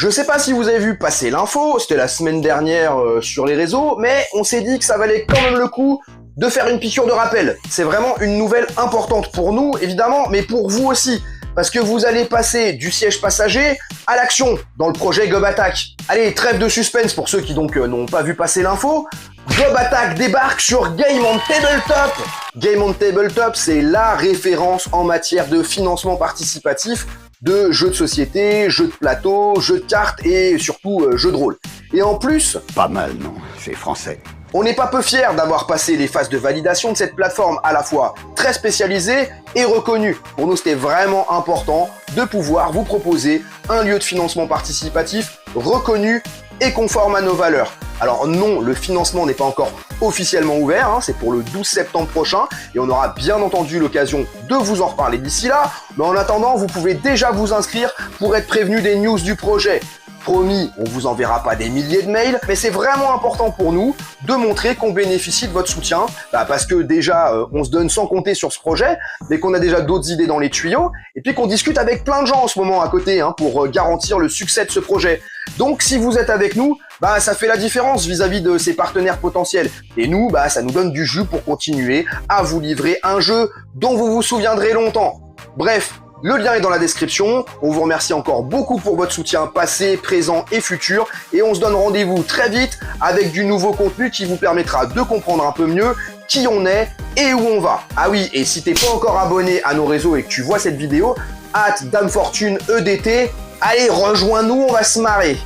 Je sais pas si vous avez vu passer l'info, c'était la semaine dernière sur les réseaux, mais on s'est dit que ça valait quand même le coup de faire une piqûre de rappel. C'est vraiment une nouvelle importante pour nous, évidemment, mais pour vous aussi. Parce que vous allez passer du siège passager à l'action dans le projet GovAttack. Allez, trêve de suspense pour ceux qui donc n'ont pas vu passer l'info. GovAttack débarque sur Game on Tabletop. Game on Tabletop, c'est la référence en matière de financement participatif de jeux de société, jeux de plateau, jeux de cartes et surtout jeux de rôle. Et en plus... Pas mal, non, c'est français. On n'est pas peu fiers d'avoir passé les phases de validation de cette plateforme à la fois très spécialisée et reconnue. Pour nous, c'était vraiment important de pouvoir vous proposer un lieu de financement participatif reconnu et conforme à nos valeurs. Alors non, le financement n'est pas encore officiellement ouvert, c'est pour le 12 septembre prochain et on aura bien entendu l'occasion de vous en reparler d'ici là. Mais en attendant, vous pouvez déjà vous inscrire pour être prévenu des news du projet. Promis, on vous enverra pas des milliers de mails, mais c'est vraiment important pour nous de montrer qu'on bénéficie de votre soutien, parce que déjà, on se donne sans compter sur ce projet, mais qu'on a déjà d'autres idées dans les tuyaux, et puis qu'on discute avec plein de gens en ce moment à côté, pour garantir le succès de ce projet. Donc, si vous êtes avec nous, ça fait la différence vis-à-vis de ces partenaires potentiels. Et nous, ça nous donne du jus pour continuer à vous livrer un jeu dont vous vous souviendrez longtemps. Bref, le lien est dans la description. On vous remercie encore beaucoup pour votre soutien passé, présent et futur. Et on se donne rendez-vous très vite avec du nouveau contenu qui vous permettra de comprendre un peu mieux qui on est et où on va. Ah oui, et si t'es pas encore abonné à nos réseaux et que tu vois cette vidéo, @DameFortuneEDT, allez, rejoins-nous, on va se marrer.